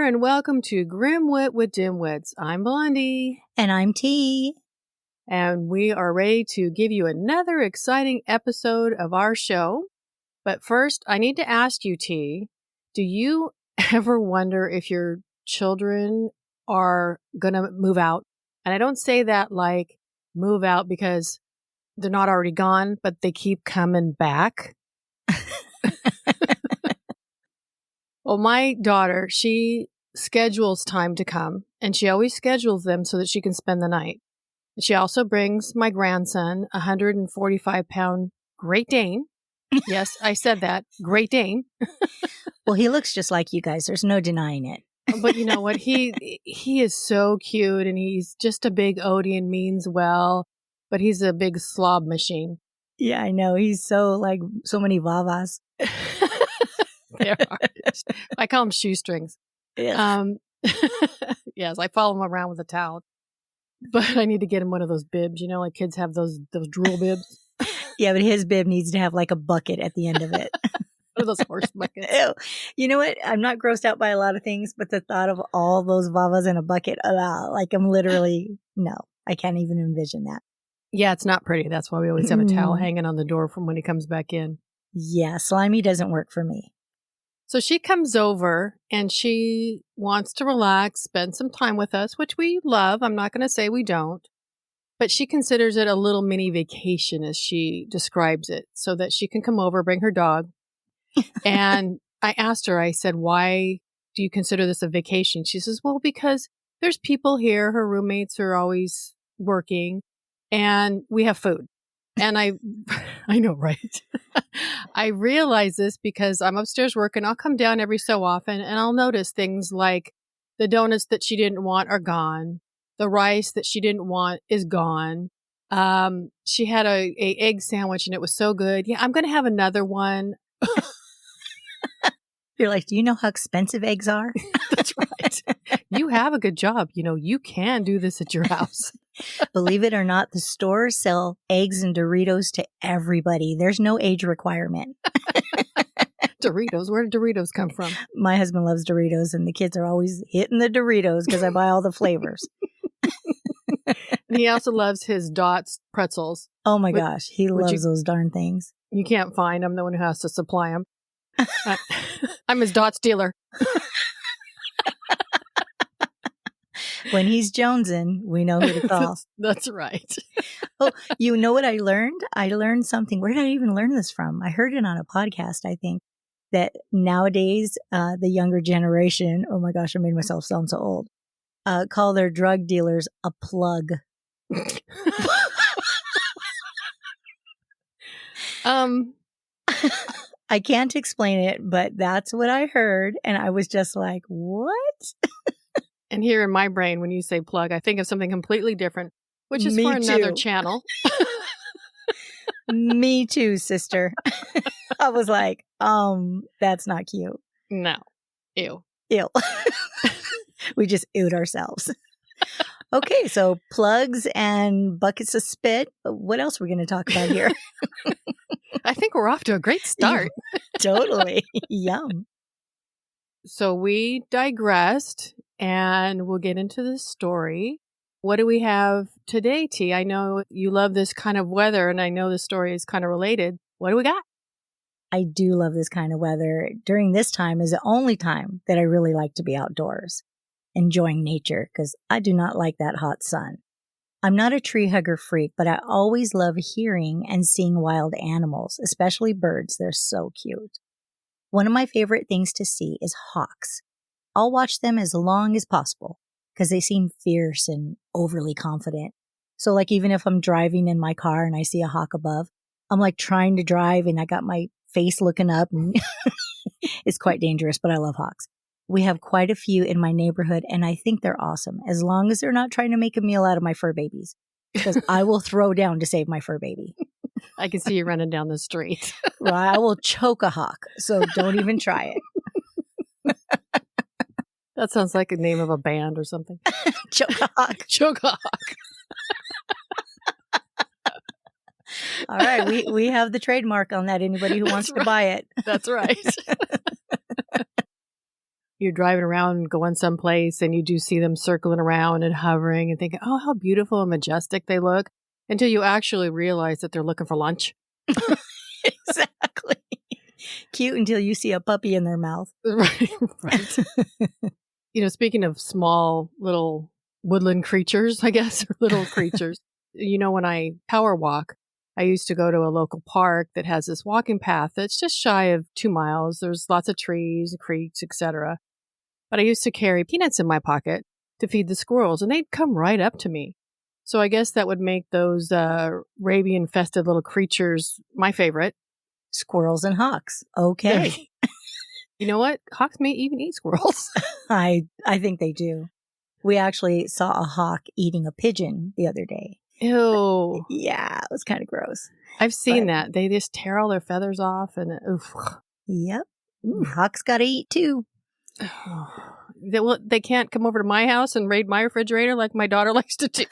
there, and welcome to Grimwit with Dimwits. I'm Blondie. And I'm T. And we are ready to give you another exciting episode of our show. But first, I need to ask you, T, do you ever wonder if your children are going to move out? And I don't say that like move out because they're not already gone, but they keep coming back. Well, my daughter, she schedules time to come, and she always schedules them so that she can spend the night. She also brings my grandson, a 145-pound Great Dane. Yes, I said that. Great Dane. Well, he looks just like you guys. There's no denying it. But you know what? He is so cute, and he's just a big Odie and means well, but he's a big slob machine. Yeah, I know. He's so many vavas. There are. I call them shoestrings. Yes. Yes, I follow him around with a towel. But I need to get him one of those bibs. You know, like kids have those drool bibs. Yeah, but his bib needs to have like a bucket at the end of it. Or those horse buckets. Ew. You know what? I'm not grossed out by a lot of things, but the thought of all those vavas in a bucket, I'm literally, no, I can't even envision that. Yeah, it's not pretty. That's why we always have a towel hanging on the door from when he comes back in. Yeah, slimy doesn't work for me. So she comes over and she wants to relax, spend some time with us, which we love. I'm not going to say we don't. But she considers it a little mini vacation, as she describes it, so that she can come over, bring her dog. And I asked her, I said, why do you consider this a vacation? She says, well, because there's people here. Her roommates are always working and we have food. And I know, right? I realize this because I'm upstairs working. I'll come down every so often and I'll notice things like the donuts that she didn't want are gone. The rice that she didn't want is gone. She had a egg sandwich and it was so good. Yeah, I'm going to have another one. You're like, do you know how expensive eggs are? That's right. You have a good job. You know, you can do this at your house. Believe it or not, the stores sell eggs and Doritos to everybody. There's no age requirement. Doritos? Where did Doritos come from? My husband loves Doritos, and the kids are always hitting the Doritos because I buy all the flavors. And he also loves his Dots pretzels. Oh my gosh, he loves those darn things. You can't find. I'm the one who has to supply them. I'm his Dots dealer. When he's jonesing, we know who to call. That's right. Oh, you know what I learned? I learned something. Where did I even learn this from? I heard it on a podcast, I think, that nowadays, the younger generation, oh my gosh, I made myself sound so old, call their drug dealers a plug. I can't explain it, but that's what I heard. And I was just like, what? And here in my brain, when you say plug, I think of something completely different, which is for another channel. Me too, sister. I was like, that's not cute. No. Ew. Ew. We just ewed ourselves. Okay, so plugs and buckets of spit. What else are we going to talk about here? I think we're off to a great start. Totally. Yum. So we digressed, and we'll get into the story. What do we have today, T? I know you love this kind of weather, and I know the story is kind of related. What do we got? I do love this kind of weather. During this time is the only time that I really like to be outdoors, enjoying nature, because I do not like that hot sun. I'm not a tree hugger freak, but I always love hearing and seeing wild animals, especially birds. They're so cute. One of my favorite things to see is hawks. I'll watch them as long as possible because they seem fierce and overly confident. So like even if I'm driving in my car and I see a hawk above, I'm like trying to drive and I got my face looking up and it's quite dangerous, but I love hawks. We have quite a few in my neighborhood and I think they're awesome as long as they're not trying to make a meal out of my fur babies because I will throw down to save my fur baby. I can see you running down the street. Right, I will choke a hawk, so don't even try it. That sounds like a name of a band or something. Choke a hawk. Choke a hawk. All right, we have the trademark on that. Anybody who wants to buy it. That's right. you're driving around and going someplace and you do see them circling around and hovering and thinking, oh, how beautiful and majestic they look, until you actually realize that they're looking for lunch. Exactly. Cute until you see a puppy in their mouth. Right. Speaking of small little woodland creatures, I guess, or little creatures, when I power walk, I used to go to a local park that has this walking path that's just shy of 2 miles. There's lots of trees, creeks, etc. But I used to carry peanuts in my pocket to feed the squirrels, and they'd come right up to me. So I guess that would make those rabian-infested little creatures my favorite. Squirrels and hawks. Okay. You know what? Hawks may even eat squirrels. I think they do. We actually saw a hawk eating a pigeon the other day. Ew. Yeah, it was kind of gross. I've seen that. They just tear all their feathers off and oof. Yep. Hawks got to eat too. They can't come over to my house and raid my refrigerator like my daughter likes to do.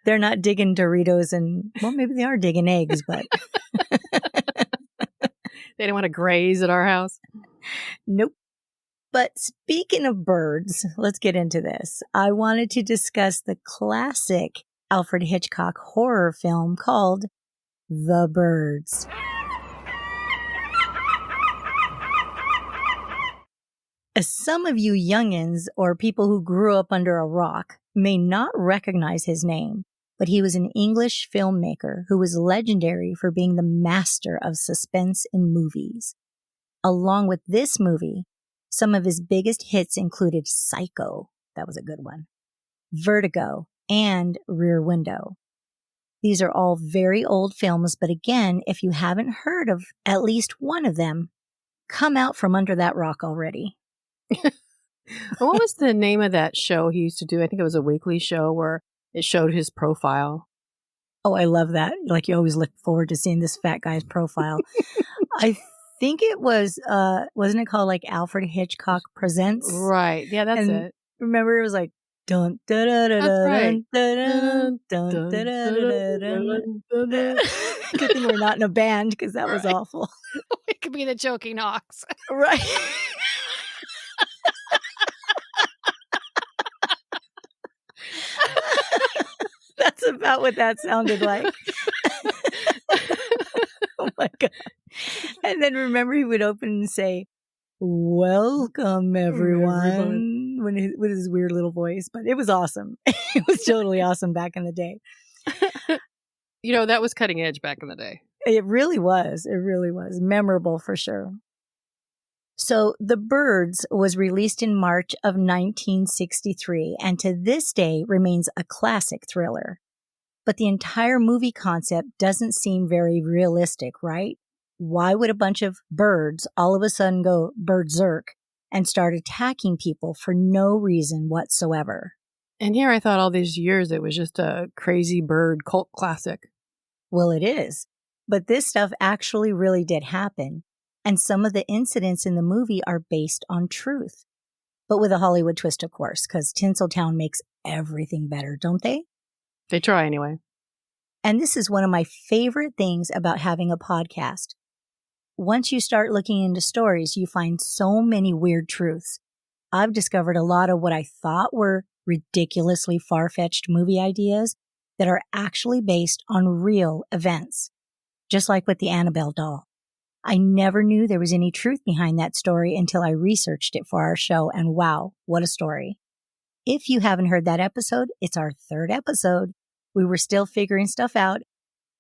They're not digging Doritos and, well, maybe they are digging eggs, but. They don't want to graze at our house. Nope. But speaking of birds, let's get into this. I wanted to discuss the classic Alfred Hitchcock horror film called The Birds. As some of you youngins or people who grew up under a rock may not recognize his name, but he was an English filmmaker who was legendary for being the master of suspense in movies. Along with this movie, some of his biggest hits included Psycho, that was a good one, Vertigo, and Rear Window. These are all very old films, but again, if you haven't heard of at least one of them, come out from under that rock already. What was the name of that show he used to do? I think it was a weekly show where it showed his profile. Oh, I love that. Like, you always look forward to seeing this fat guy's profile. I think it was, wasn't it called like Alfred Hitchcock Presents? Right. Yeah, that's it. Remember, it was like, dun da da da da right. dun dun da da da da. Good thing we're not in a band because that was awful. We could be the Choking Hawks. Right. That's about what that sounded like. Oh my God. And then remember, he would open and say, welcome everyone, with his weird little voice. But it was awesome. It was totally awesome back in the day. That was cutting edge back in the day. It really was. It really was. Memorable for sure. So The Birds was released in March of 1963 and to this day remains a classic thriller. But the entire movie concept doesn't seem very realistic, right? Why would a bunch of birds all of a sudden go berserk and start attacking people for no reason whatsoever? And here I thought all these years it was just a crazy bird cult classic. Well, it is. But this stuff actually really did happen. And some of the incidents in the movie are based on truth. But with a Hollywood twist, of course, because Tinseltown makes everything better, don't they? They try anyway. And this is one of my favorite things about having a podcast. Once you start looking into stories, you find so many weird truths. I've discovered a lot of what I thought were ridiculously far-fetched movie ideas that are actually based on real events. Just like with the Annabelle doll. I never knew there was any truth behind that story until I researched it for our show, and wow, what a story. If you haven't heard that episode, it's our 3rd episode. We were still figuring stuff out,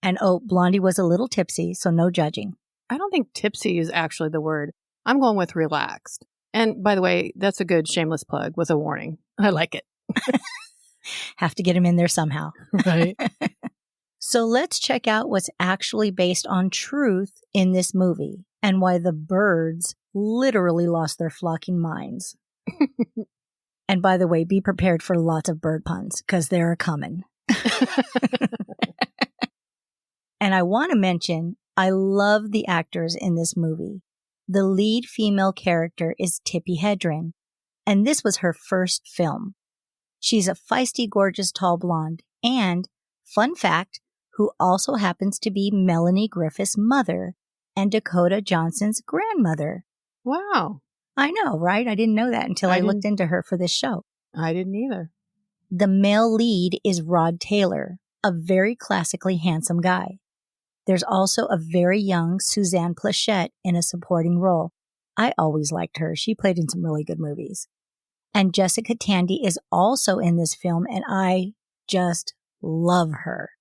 and Blondie was a little tipsy, so no judging. I don't think tipsy is actually the word. I'm going with relaxed. And by the way, that's a good shameless plug with a warning. I like it. Have to get him in there somehow. Right. So let's check out what's actually based on truth in this movie and why the birds literally lost their flocking minds. And by the way, be prepared for lots of bird puns because they're coming. And I want to mention, I love the actors in this movie. The lead female character is Tippi Hedren, and this was her first film. She's a feisty, gorgeous, tall blonde, and, fun fact, who also happens to be Melanie Griffith's mother and Dakota Johnson's grandmother. Wow. I know, right? I didn't know that until I looked into her for this show. I didn't either. The male lead is Rod Taylor, a very classically handsome guy. There's also a very young Suzanne Plachette in a supporting role. I always liked her. She played in some really good movies. And Jessica Tandy is also in this film, and I just love her.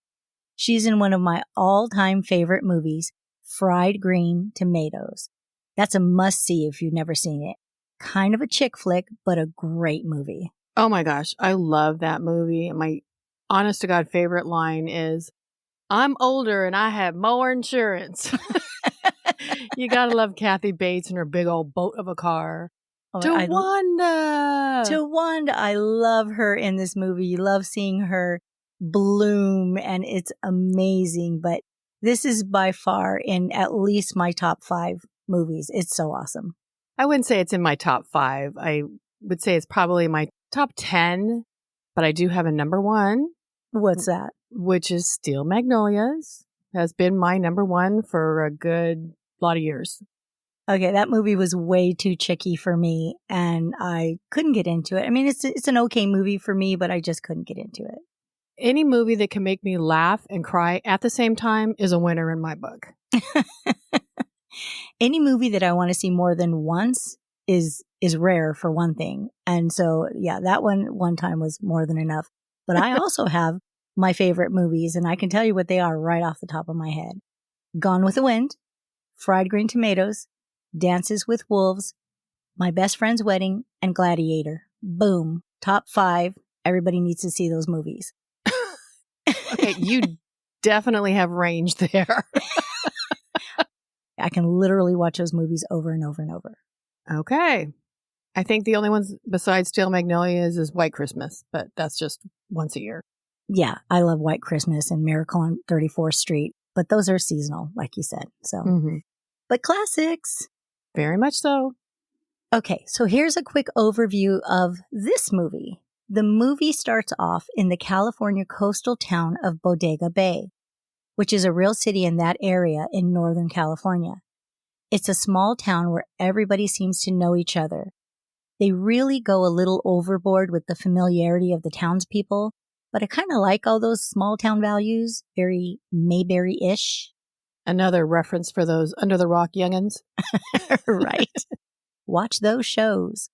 She's in one of my all-time favorite movies, Fried Green Tomatoes. That's a must-see if you've never seen it. Kind of a chick flick, but a great movie. Oh my gosh, I love that movie. My honest to God favorite line is, I'm older and I have more insurance. You gotta love Kathy Bates and her big old boat of a car. Tawanda! Tawanda, I love her in this movie. You love seeing her bloom, and it's amazing. But this is by far in at least my top 5 movies. It's so awesome. I wouldn't say it's in my top 5. I would say it's probably my top 10, but I do have a number 1. What's that? Which is Steel Magnolias. Has been my number 1 for a good lot of years. Okay, that movie was way too chicky for me, and I couldn't get into it. I mean, it's an okay movie for me, but I just couldn't get into it. Any movie that can make me laugh and cry at the same time is a winner in my book. Any movie that I want to see more than once is rare, for one thing. And so, yeah, that one time was more than enough. But I also have my favorite movies, and I can tell you what they are right off the top of my head. Gone with the Wind, Fried Green Tomatoes, Dances with Wolves, My Best Friend's Wedding, and Gladiator. Boom. Top 5. Everybody needs to see those movies. Okay, you definitely have range there. I can literally watch those movies over and over and over. Okay. I think the only ones besides Steel Magnolias is White Christmas, but that's just once a year. Yeah, I love White Christmas and Miracle on 34th Street, but those are seasonal, like you said. So, But classics. Very much so. Okay, so here's a quick overview of this movie. The movie starts off in the California coastal town of Bodega Bay, which is a real city in that area in Northern California. It's a small town where everybody seems to know each other. They really go a little overboard with the familiarity of the townspeople, but I kind of like all those small town values, very Mayberry-ish. Another reference for those under the rock youngins. Right. Watch those shows.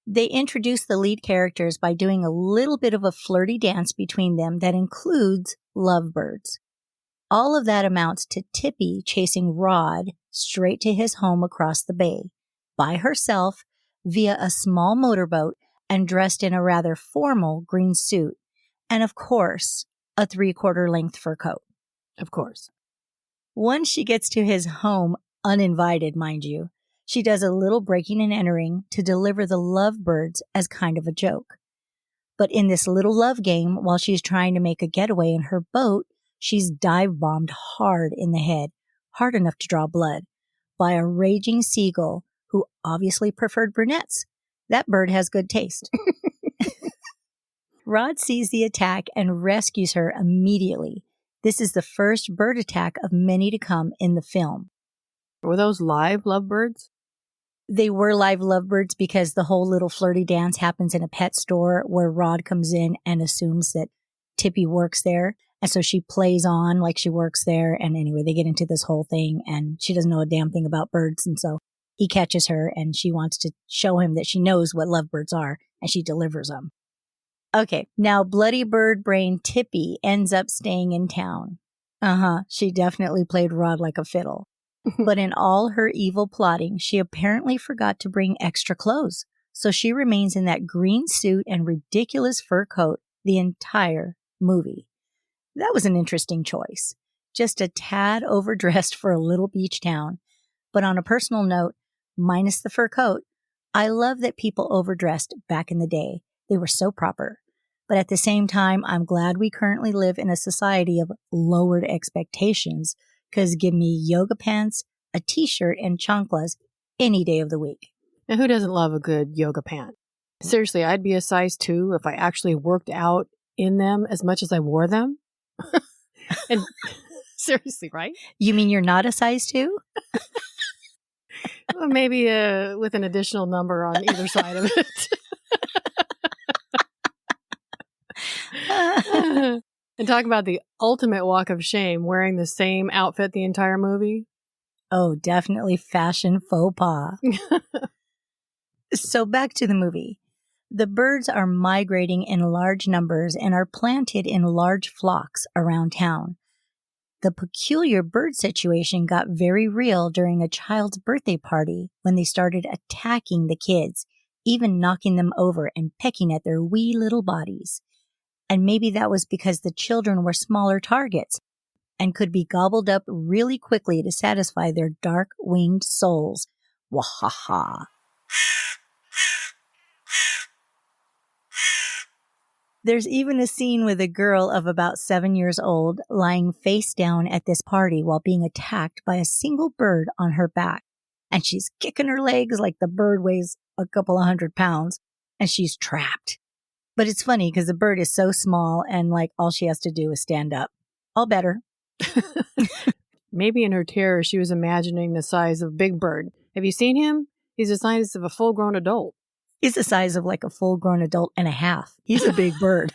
They introduce the lead characters by doing a little bit of a flirty dance between them that includes lovebirds. All of that amounts to Tippy chasing Rod straight to his home across the bay, by herself, via a small motorboat and dressed in a rather formal green suit, and of course, a 3/4 length fur coat. Of course. Once she gets to his home, uninvited, mind you, she does a little breaking and entering to deliver the lovebirds as kind of a joke. But in this little love game, while she's trying to make a getaway in her boat, she's dive-bombed hard in the head, hard enough to draw blood, by a raging seagull who obviously preferred brunettes. That bird has good taste. Rod sees the attack and rescues her immediately. This is the first bird attack of many to come in the film. Were those live lovebirds? They were live lovebirds because the whole little flirty dance happens in a pet store where Rod comes in and assumes that Tippy works there. And so she plays on like she works there. And anyway, they get into this whole thing and she doesn't know a damn thing about birds. And so he catches her and she wants to show him that she knows what lovebirds are and she delivers them. Okay, now bloody bird brain Tippy ends up staying in town. She definitely played Rod like a fiddle. But in all her evil plotting, she apparently forgot to bring extra clothes. So she remains in that green suit and ridiculous fur coat the entire movie. That was an interesting choice. Just a tad overdressed for a little beach town. But on a personal note, minus the fur coat, I love that people overdressed back in the day. They were so proper. But at the same time, I'm glad we currently live in a society of lowered expectations, because give me yoga pants, a t-shirt, and chanclas any day of the week. Now, who doesn't love a good yoga pant? Seriously, I'd be a size 2 if I actually worked out in them as much as I wore them. And seriously, right? You mean you're not a size 2? Well, maybe with an additional number on either side of it. And talk about the ultimate walk of shame, wearing the same outfit the entire movie. Oh, definitely fashion faux pas. So back to the movie. The birds are migrating in large numbers and are planted in large flocks around town. The peculiar bird situation got very real during a child's birthday party when they started attacking the kids, even knocking them over and pecking at their wee little bodies. And maybe that was because the children were smaller targets and could be gobbled up really quickly to satisfy their dark-winged souls. Wahaha. There's even a scene with a girl of about 7 years old lying face down at this party while being attacked by a single bird on her back. And she's kicking her legs like the bird weighs a couple of 100 pounds, and she's trapped. But it's funny because the bird is so small and like all she has to do is stand up. All better. Maybe in her terror, she was imagining the size of Big Bird. Have you seen him? He's the size of a full-grown adult. He's the size of like a full-grown adult and a half. He's a big bird.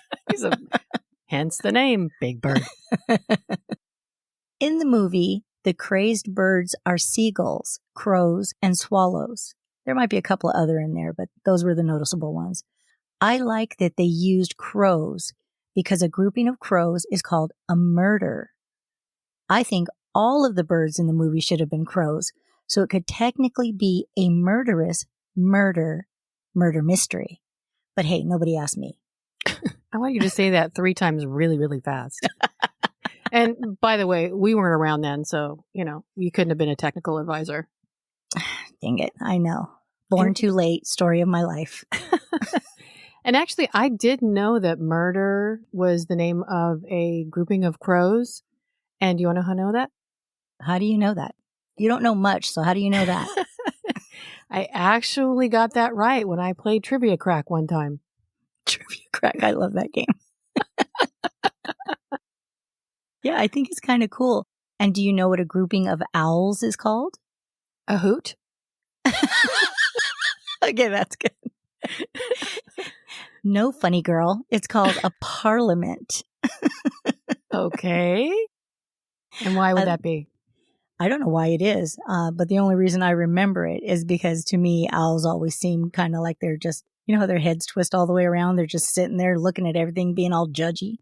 Hence the name, Big Bird. In the movie, the crazed birds are seagulls, crows, and swallows. There might be a couple of other in there, but those were the noticeable ones. I like that they used crows because a grouping of crows is called a murder. I think all of the birds in the movie should have been crows, so it could technically be a murderous murder mystery. But hey, nobody asked me. I want you to say that 3 times really, really fast. And by the way, we weren't around then, so, you couldn't have been a technical advisor. Dang it, I know. Born too late, story of my life. And actually, I did know that murder was the name of a grouping of crows. And do you want to know how I know that? How do you know that? You don't know much, so how do you know that? I actually got that right when I played Trivia Crack one time. Trivia Crack, I love that game. Yeah, I think it's kind of cool. And do you know what a grouping of owls is called? A hoot? Okay, that's good. No, funny girl. It's called a parliament. Okay. And why would that be? I don't know why it is, but the only reason I remember it is because to me, owls always seem kind of like they're just, how their heads twist all the way around. They're just sitting there looking at everything, being all judgy.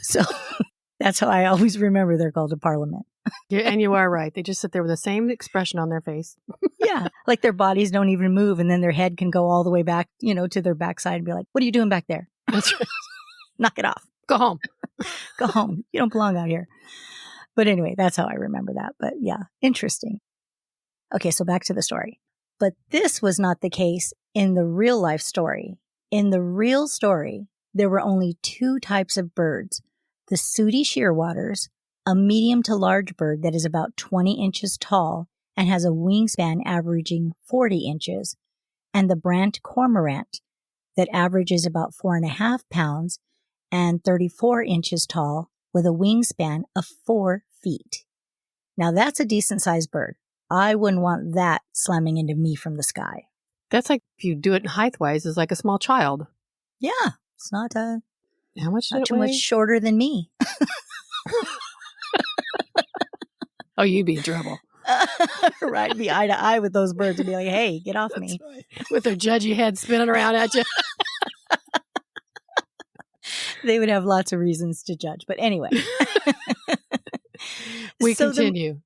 So that's how I always remember they're called a parliament. And you are right. They just sit there with the same expression on their face. Yeah, like their bodies don't even move, and then their head can go all the way back, to their backside and be like, "What are you doing back there? That's right. Knock it off. Go home. Go home. You don't belong out here." But anyway, that's how I remember that. But yeah, interesting. Okay, so back to the story. But this was not the case in the real life story. In the real story, there were only 2 types of birds. The sooty shearwaters, a medium to large bird that is about 20 inches tall and has a wingspan averaging 40 inches, and the brant cormorant that averages about 4.5 pounds and 34 inches tall with a wingspan of 4 feet. Now that's a decent sized bird. I wouldn't want that slamming into me from the sky. That's like, if you do it height-wise, is like a small child. Yeah, it's not How much did not it too weigh? much shorter than me. Oh, you'd be in trouble. Right, be eye to eye with those birds and be like, "Hey, get off me." Right. With their judgy head spinning around at you. They would have lots of reasons to judge. But anyway. We continue.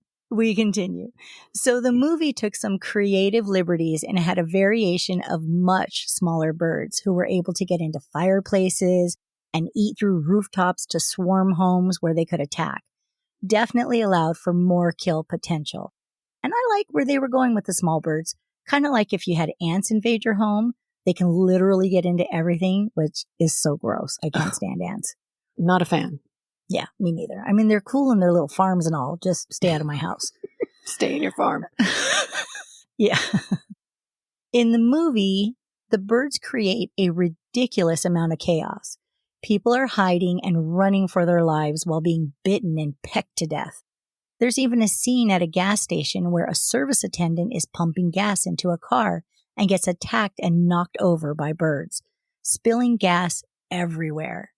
So the movie took some creative liberties and had a variation of much smaller birds who were able to get into fireplaces and eat through rooftops to swarm homes where they could attack. Definitely allowed for more kill potential. And I like where they were going with the small birds. Kind of like if you had ants invade your home, they can literally get into everything, which is so gross. I can't stand ants. Not a fan. Yeah, me neither. I mean, they're cool in their little farms and all. Just stay out of my house. Stay in your farm. Yeah. In the movie, the birds create a ridiculous amount of chaos. People are hiding and running for their lives while being bitten and pecked to death. There's even a scene at a gas station where a service attendant is pumping gas into a car and gets attacked and knocked over by birds, spilling gas everywhere.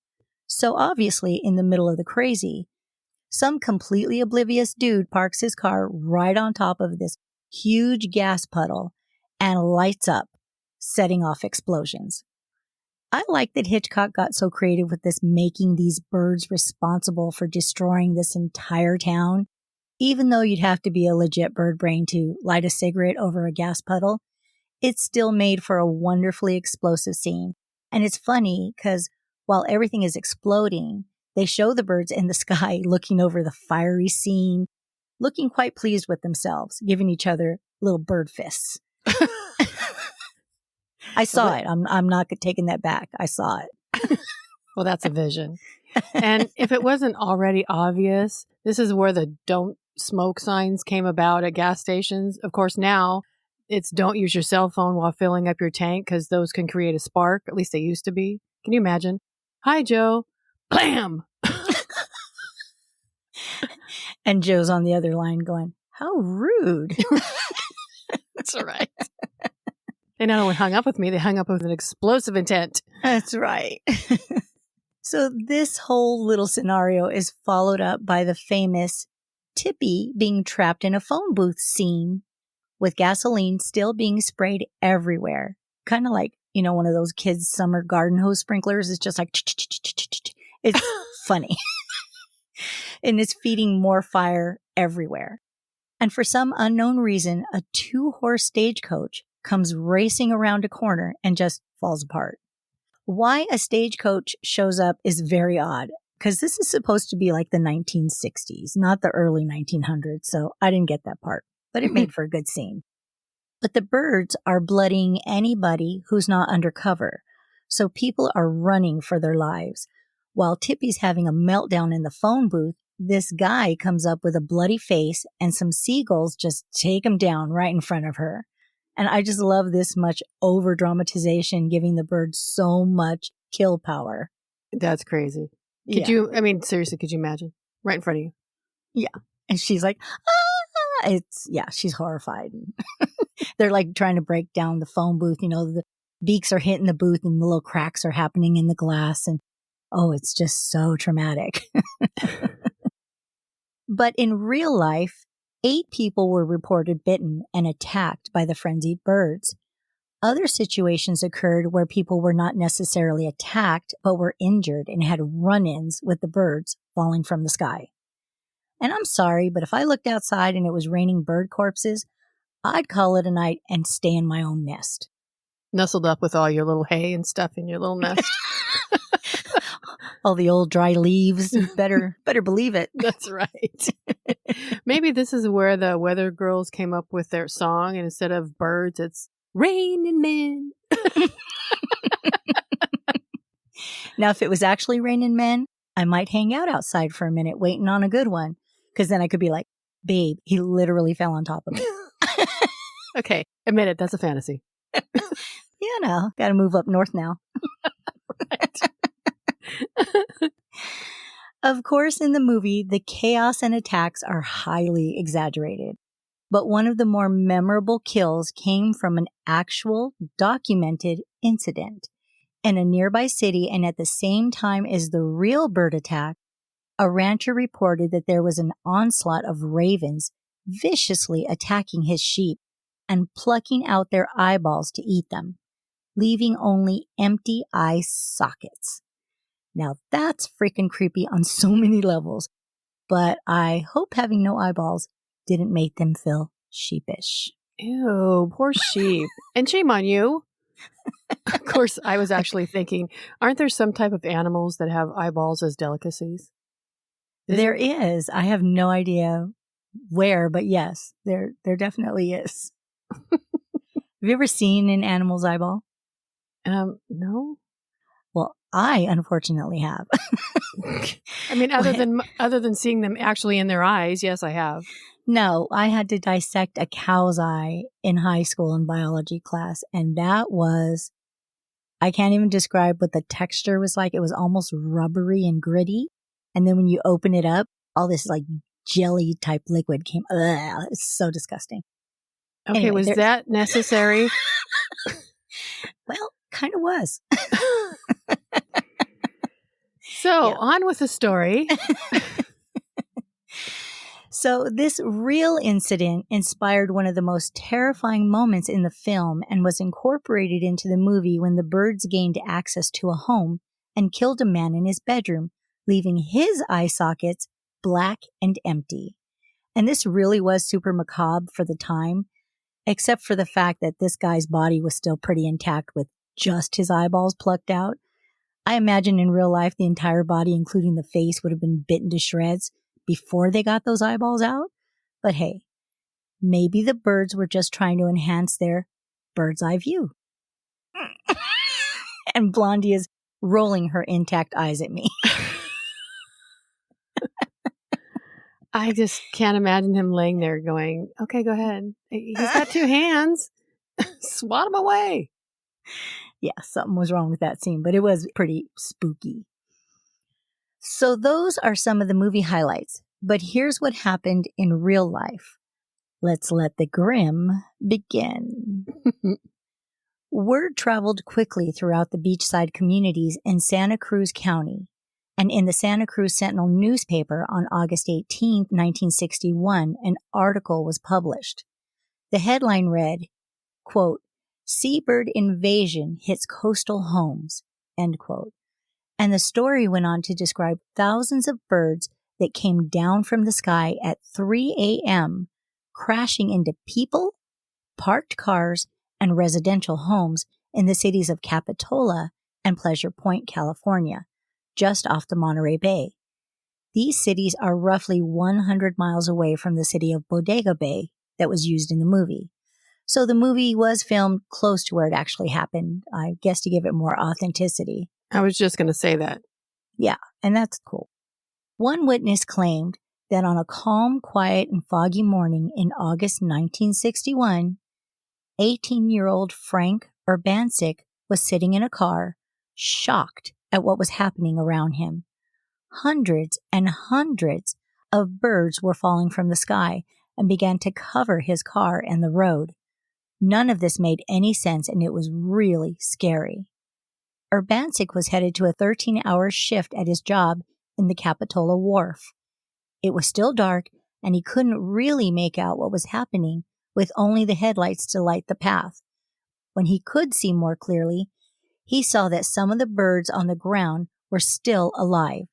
So obviously, in the middle of the crazy, some completely oblivious dude parks his car right on top of this huge gas puddle and lights up, setting off explosions. I like that Hitchcock got so creative with this, making these birds responsible for destroying this entire town. Even though you'd have to be a legit bird brain to light a cigarette over a gas puddle, it's still made for a wonderfully explosive scene. And it's funny because while everything is exploding, they show the birds in the sky looking over the fiery scene, looking quite pleased with themselves, giving each other little bird fists. I saw it. I'm not taking that back. I saw it. Well, that's a vision. And if it wasn't already obvious, this is where the don't smoke signs came about at gas stations. Of course, now it's don't use your cell phone while filling up your tank because those can create a spark. At least they used to be. Can you imagine? Hi, Joe. Blam! And Joe's on the other line going, how rude. That's right. They not only hung up with me, they hung up with an explosive intent. That's right. So this whole little scenario is followed up by the famous Tippy being trapped in a phone booth scene with gasoline still being sprayed everywhere. Kind of like, one of those kids' summer garden hose sprinklers. It's just like, it's funny. And it's feeding more fire everywhere. And for some unknown reason, a 2-horse stagecoach comes racing around a corner and just falls apart. Why a stagecoach shows up is very odd, because this is supposed to be like the 1960s, not the early 1900s, so I didn't get that part, but it made for a good scene. But the birds are blooding anybody who's not undercover, so people are running for their lives. While Tippy's having a meltdown in the phone booth, this guy comes up with a bloody face and some seagulls just take him down right in front of her. And I just love this much over dramatization, giving the birds so much kill power. That's crazy. Seriously, could you imagine? Right in front of you. Yeah. And she's like, ah! She's horrified. They're like trying to break down the phone booth. The beaks are hitting the booth and the little cracks are happening in the glass. And it's just so traumatic. But in real life, 8 people were reported bitten and attacked by the frenzied birds. Other situations occurred where people were not necessarily attacked, but were injured and had run-ins with the birds falling from the sky. And I'm sorry, but if I looked outside and it was raining bird corpses, I'd call it a night and stay in my own nest. Nestled up with all your little hay and stuff in your little nest. All the old dry leaves. Better believe it. That's right. Maybe this is where the Weather Girls came up with their song, and instead of birds, it's raining men. Now, if it was actually raining men, I might hang out outside for a minute waiting on a good one, because then I could be like, babe, he literally fell on top of me. Okay, admit it, that's a fantasy. Got to move up north now. Right. Of course, in the movie, the chaos and attacks are highly exaggerated. But one of the more memorable kills came from an actual documented incident. In a nearby city and at the same time as the real bird attack, a rancher reported that there was an onslaught of ravens viciously attacking his sheep and plucking out their eyeballs to eat them, leaving only empty eye sockets. Now that's freaking creepy on so many levels, but I hope having no eyeballs didn't make them feel sheepish. Ew, poor sheep. And shame on you. Of course, I was actually thinking, aren't there some type of animals that have eyeballs as delicacies? There is. I have no idea where, but yes, there definitely is. Have you ever seen an animal's eyeball? No. Well, I unfortunately have. I mean, other than seeing them actually in their eyes, yes, I have. No, I had to dissect a cow's eye in high school in biology class, and that was, I can't even describe what the texture was like. It was almost rubbery and gritty. And then when you open it up, all this like jelly type liquid came. Ugh, it's so disgusting. Okay, Anyway, was that necessary? Well, kind of was. So, on with the story. So this real incident inspired one of the most terrifying moments in the film and was incorporated into the movie when the birds gained access to a home and killed a man in his bedroom, leaving his eye sockets black and empty. And this really was super macabre for the time, except for the fact that this guy's body was still pretty intact with just his eyeballs plucked out. I imagine in real life the entire body, including the face, would have been bitten to shreds before they got those eyeballs out. But hey, maybe the birds were just trying to enhance their bird's eye view. And Blondie is rolling her intact eyes at me. I just can't imagine him laying there going, okay, go ahead. He's got two hands. Swat him away. Yeah, something was wrong with that scene, but it was pretty spooky. So those are some of the movie highlights, but here's what happened in real life. Let's let the grim begin. Word traveled quickly throughout the beachside communities in Santa Cruz County, and in the Santa Cruz Sentinel newspaper on August 18, 1961, an article was published. The headline read, quote, "Seabird invasion hits coastal homes," end quote. And the story went on to describe thousands of birds that came down from the sky at 3 a.m., crashing into people, parked cars, and residential homes in the cities of Capitola and Pleasure Point, California, just off the Monterey Bay. These cities are roughly 100 miles away from the city of Bodega Bay that was used in the movie. So the movie was filmed close to where it actually happened, I guess to give it more authenticity. I was just going to say that. Yeah, and that's cool. One witness claimed that on a calm, quiet, and foggy morning in August 1961, 18-year-old Frank Urbancic was sitting in a car, shocked at what was happening around him. Hundreds and hundreds of birds were falling from the sky and began to cover his car and the road. None of this made any sense, and it was really scary. Urbancic was headed to a 13-hour shift at his job in the Capitola Wharf. It was still dark, and he couldn't really make out what was happening with only the headlights to light the path. When he could see more clearly, he saw that some of the birds on the ground were still alive,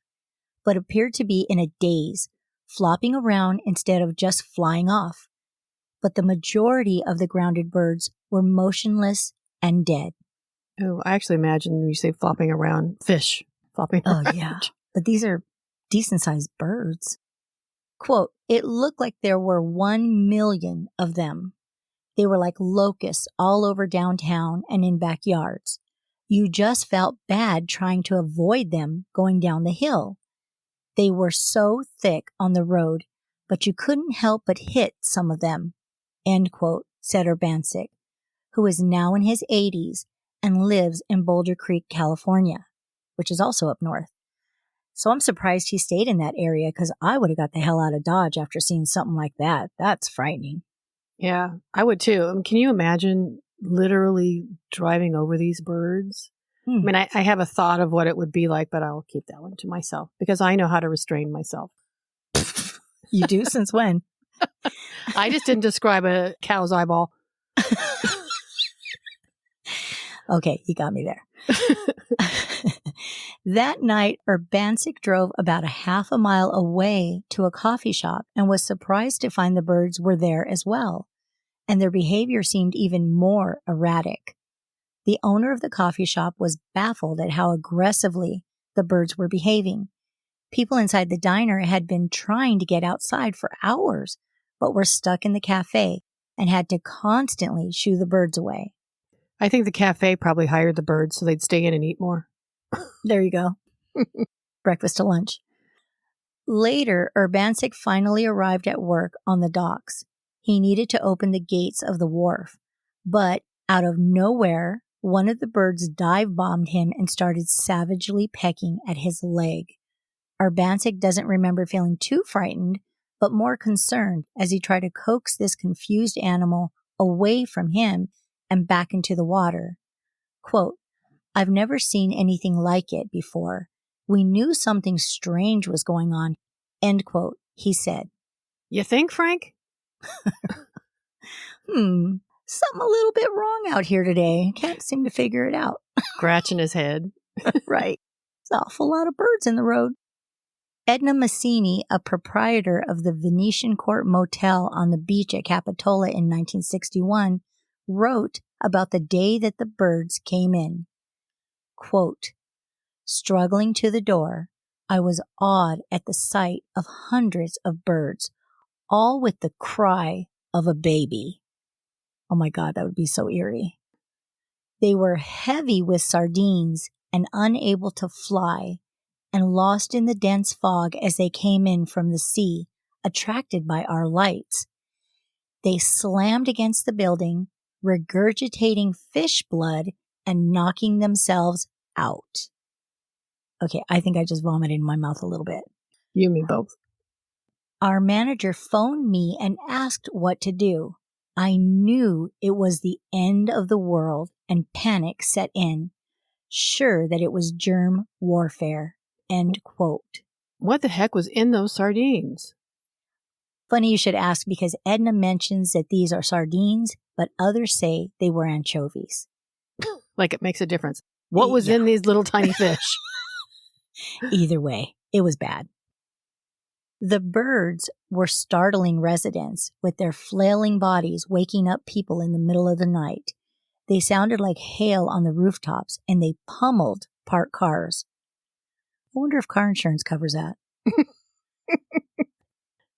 but appeared to be in a daze, flopping around instead of just flying off. But the majority of the grounded birds were motionless and dead. Oh, I actually imagine when you say flopping around, fish flopping around. Oh, yeah. But these are decent-sized birds. Quote, "It looked like there were 1 million of them. They were like locusts all over downtown and in backyards. You just felt bad trying to avoid them going down the hill. They were so thick on the road, but you couldn't help but hit some of them," end quote, said Urbancic, who is now in his 80s and lives in Boulder Creek, California, which is also up north. So I'm surprised he stayed in that area because I would have got the hell out of Dodge after seeing something like that. That's frightening. Yeah, I would too. Can you imagine literally driving over these birds? I mean, I have a thought of what it would be like, but I'll keep that one to myself because I know how to restrain myself. You do? Since when? I just didn't describe a cow's eyeball. Okay, you got me there. That night, Urbancic drove about a half a mile away to a coffee shop and was surprised to find the birds were there as well, and their behavior seemed even more erratic. The owner of the coffee shop was baffled at how aggressively the birds were behaving. People inside the diner had been trying to get outside for hours, but were stuck in the cafe and had to constantly shoo the birds away. I think the cafe probably hired the birds so they'd stay in and eat more. There you go. Breakfast to lunch. Later, Urbancic finally arrived at work on the docks. He needed to open the gates of the wharf, but out of nowhere, one of the birds dive-bombed him and started savagely pecking at his leg. Urbancic doesn't remember feeling too frightened, but more concerned as he tried to coax this confused animal away from him and back into the water. Quote, "I've never seen anything like it before. We knew something strange was going on," end quote, he said. You think, Frank? Something a little bit wrong out here today. Can't seem to figure it out. Scratching his head. Right. There's an awful lot of birds in the road. Edna Massini, a proprietor of the Venetian Court Motel on the beach at Capitola in 1961, wrote about the day that the birds came in. Quote, "Struggling to the door, I was awed at the sight of hundreds of birds, all with the cry of a baby." Oh my God, that would be so eerie. They were heavy with sardines and unable to fly, and lost in the dense fog as they came in from the sea, attracted by our lights. They slammed against the building, regurgitating fish blood and knocking themselves out. Okay, I think I just vomited in my mouth a little bit. You and me both. Our manager phoned me and asked what to do. I knew it was the end of the world and panic set in, sure that it was germ warfare. End quote. What the heck was in those sardines? Funny you should ask, because Edna mentions that these are sardines, but others say they were anchovies. Like it makes a difference. What was in these little tiny fish? Either way, it was bad. The birds were startling residents with their flailing bodies, waking up people in the middle of the night. They sounded like hail on the rooftops, and they pummeled parked cars. I wonder if car insurance covers that.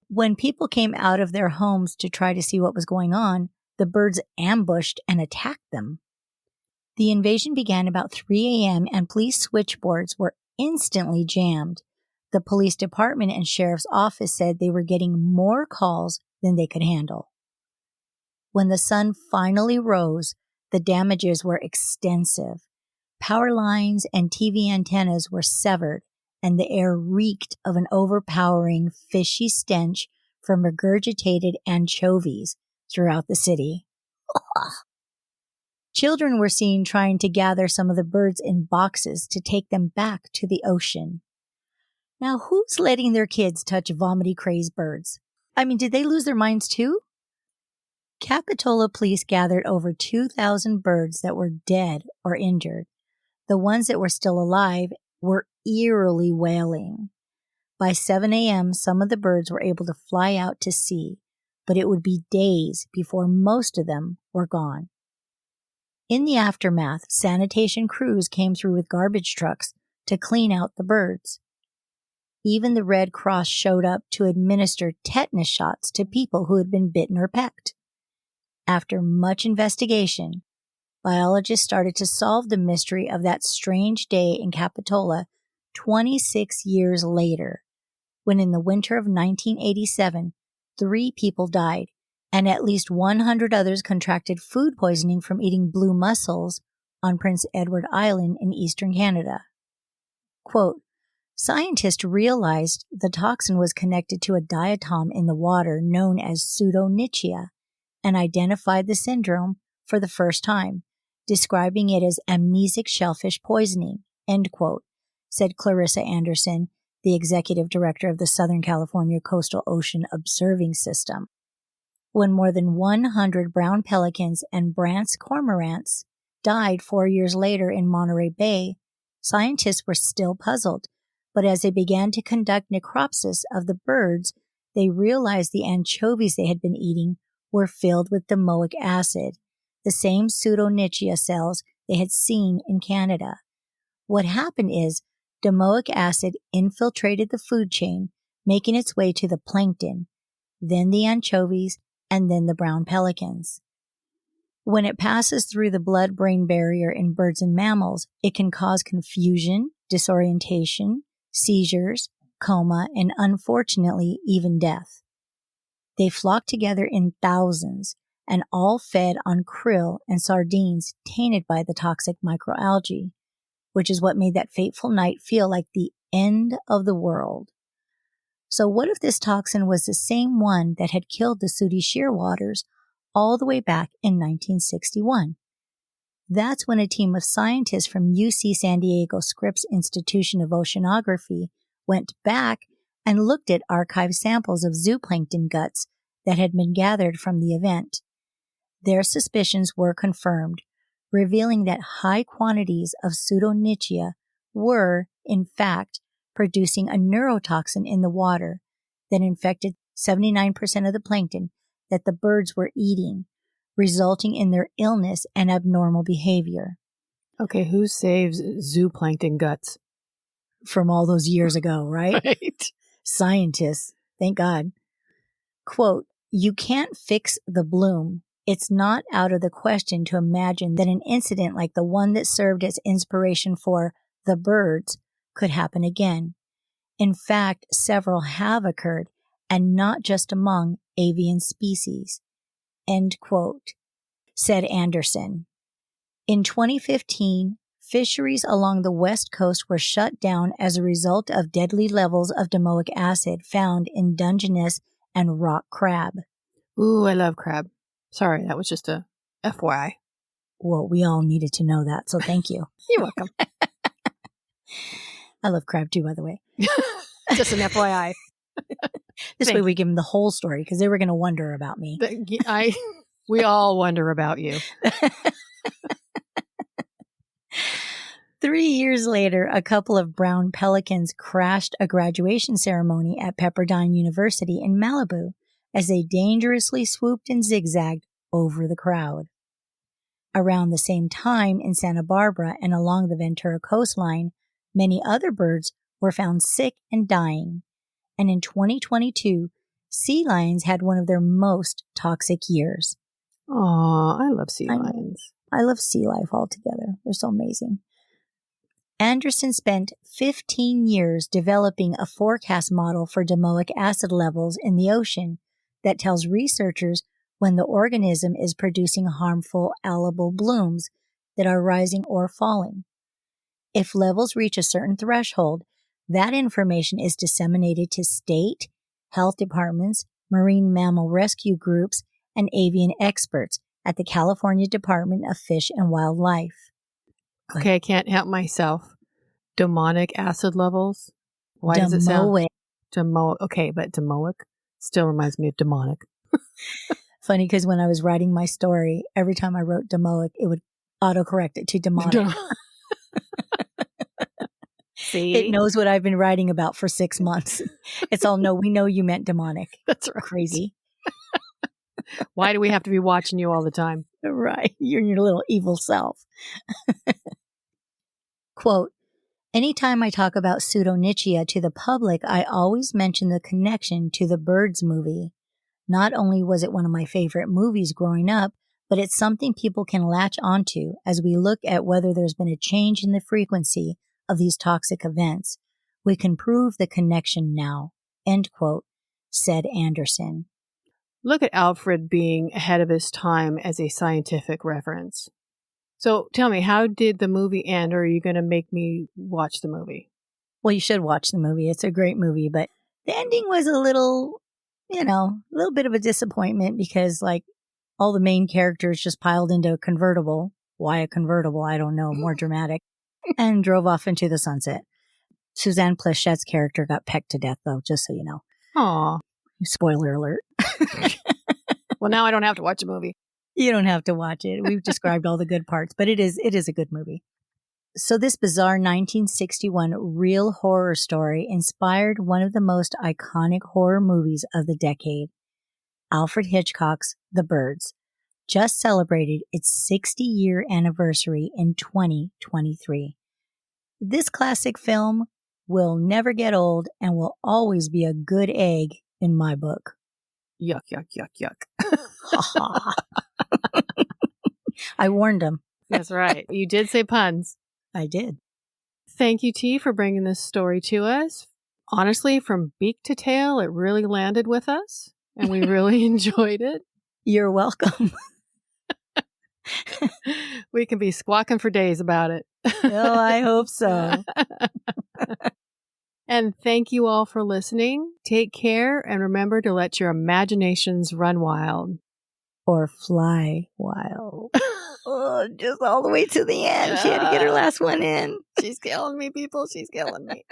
When people came out of their homes to try to see what was going on, the birds ambushed and attacked them. The invasion began about 3 a.m. and police switchboards were instantly jammed. The police department and sheriff's office said they were getting more calls than they could handle. When the sun finally rose, the damages were extensive. Power lines and TV antennas were severed, and the air reeked of an overpowering, fishy stench from regurgitated anchovies throughout the city. Children were seen trying to gather some of the birds in boxes to take them back to the ocean. Now, who's letting their kids touch vomity crazed birds? I mean, did they lose their minds too? Capitola police gathered over 2,000 birds that were dead or injured. The ones that were still alive were eerily wailing. By 7 a.m., some of the birds were able to fly out to sea, but it would be days before most of them were gone. In the aftermath, sanitation crews came through with garbage trucks to clean out the birds. Even the Red Cross showed up to administer tetanus shots to people who had been bitten or pecked. After much investigation, biologists started to solve the mystery of that strange day in Capitola 26 years later, when in the winter of 1987, 3 people died, and at least 100 others contracted food poisoning from eating blue mussels on Prince Edward Island in eastern Canada. Quote, "Scientists realized the toxin was connected to a diatom in the water known as pseudonychia and identified the syndrome for the first time, describing it as amnesic shellfish poisoning," end quote, said Clarissa Anderson, the executive director of the Southern California Coastal Ocean Observing System. When more than 100 brown pelicans and Brandt's cormorants died 4 years later in Monterey Bay, scientists were still puzzled. But as they began to conduct necropsis of the birds, they realized the anchovies they had been eating were filled with domoic acid, the same pseudonychia cells they had seen in Canada. What happened is domoic acid infiltrated the food chain, making its way to the plankton, then the anchovies, and then the brown pelicans. When it passes through the blood-brain barrier in birds and mammals, it can cause confusion, disorientation, seizures, coma, and unfortunately, even death. They flock together in thousands and all fed on krill and sardines tainted by the toxic microalgae, which is what made that fateful night feel like the end of the world. So what if this toxin was the same one that had killed the sooty shearwaters all the way back in 1961? That's when a team of scientists from UC San Diego Scripps Institution of Oceanography went back and looked at archived samples of zooplankton guts that had been gathered from the event. Their suspicions were confirmed, revealing that high quantities of pseudonychia were, in fact, producing a neurotoxin in the water that infected 79% of the plankton that the birds were eating, resulting in their illness and abnormal behavior. Okay, who saves zooplankton guts? From all those years ago, right? Right. Scientists, thank God. Quote, "You can't fix the bloom. It's not out of the question to imagine that an incident like the one that served as inspiration for The Birds could happen again. In fact, several have occurred, and not just among avian species." End quote, said Anderson. In 2015, fisheries along the West Coast were shut down as a result of deadly levels of domoic acid found in Dungeness and rock crab. Ooh, I love crab. Sorry, that was just a FYI. Well, we all needed to know that, so thank you. You're welcome. I love crab too, by the way. Just an FYI. This way we give them the whole story because they were going to wonder about me. We all wonder about you. 3 years later, a couple of brown pelicans crashed a graduation ceremony at Pepperdine University in Malibu as they dangerously swooped and zigzagged over the crowd. Around the same time in Santa Barbara and along the Ventura coastline, many other birds were found sick and dying. And in 2022, sea lions had one of their most toxic years. Aw, I love sea lions. I love sea life altogether. They're so amazing. Anderson spent 15 years developing a forecast model for domoic acid levels in the ocean that tells researchers when the organism is producing harmful algal blooms that are rising or falling. If levels reach a certain threshold, that information is disseminated to state, health departments, marine mammal rescue groups, and avian experts at the California Department of Fish and Wildlife. Okay, I can't help myself. Domoic acid levels? Why does it sound? Domoic. Okay, but domoic still reminds me of demonic. Funny, because when I was writing my story, every time I wrote domoic, it would autocorrect it to demonic. See? It knows what I've been writing about for 6 months. It's all, no, we know you meant demonic. That's right. Crazy. Why do we have to be watching you all the time? Right. You're your little evil self. Quote, "Anytime I talk about pseudonychia to the public, I always mention the connection to the Birds movie. Not only was it one of my favorite movies growing up, but it's something people can latch onto as we look at whether there's been a change in the frequency of these toxic events. We can prove the connection now." End quote, said Anderson. Look at Alfred being ahead of his time as a scientific reference. So tell me, how did the movie end, or are you going to make me watch the movie? Well, you should watch the movie. It's a great movie, but the ending was a little bit of a disappointment because, like, all the main characters just piled into a convertible. Why a convertible? I don't know. More dramatic. And drove off into the sunset. Suzanne Pleshette's character got pecked to death, though, just so you know. Aw. Spoiler alert. Well, now I don't have to watch a movie. You don't have to watch it. We've described all the good parts, but it is a good movie. So this bizarre 1961 real horror story inspired one of the most iconic horror movies of the decade. Alfred Hitchcock's The Birds just celebrated its 60-year anniversary in 2023. This classic film will never get old and will always be a good egg in my book. Yuck, yuck, yuck, yuck. I warned him. That's right. You did say puns. I did. Thank you, T, for bringing this story to us. Honestly, from beak to tail, it really landed with us, and we really enjoyed it. You're welcome. We can be squawking for days about it. Well, I hope so. And thank you all for listening. Take care and remember to let your imaginations run wild. Or fly wild. Oh, just all the way to the end. She had to get her last one in. She's killing me, people. She's killing me.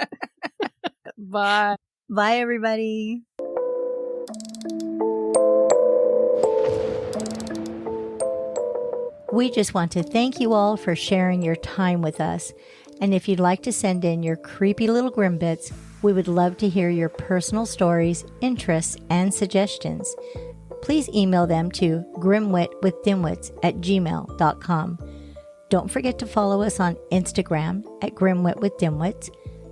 Bye. Bye, everybody. We just want to thank you all for sharing your time with us. And if you'd like to send in your creepy little grim bits, we would love to hear your personal stories, interests, and suggestions. Please email them to grimwitwithdimwits@gmail.com. Don't forget to follow us on Instagram at grimwitwithdimwits,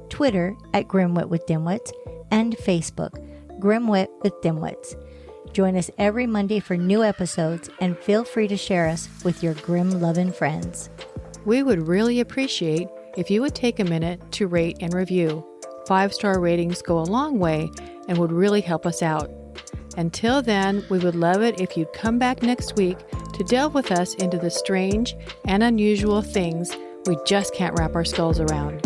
Twitter at grimwitwithdimwits, and Facebook, Grimwit with Dimwits. Join us every Monday for new episodes and feel free to share us with your grim-loving friends. We would really appreciate if you would take a minute to rate and review. 5-star ratings go a long way and would really help us out. Until then, we would love it if you'd come back next week to delve with us into the strange and unusual things we just can't wrap our skulls around.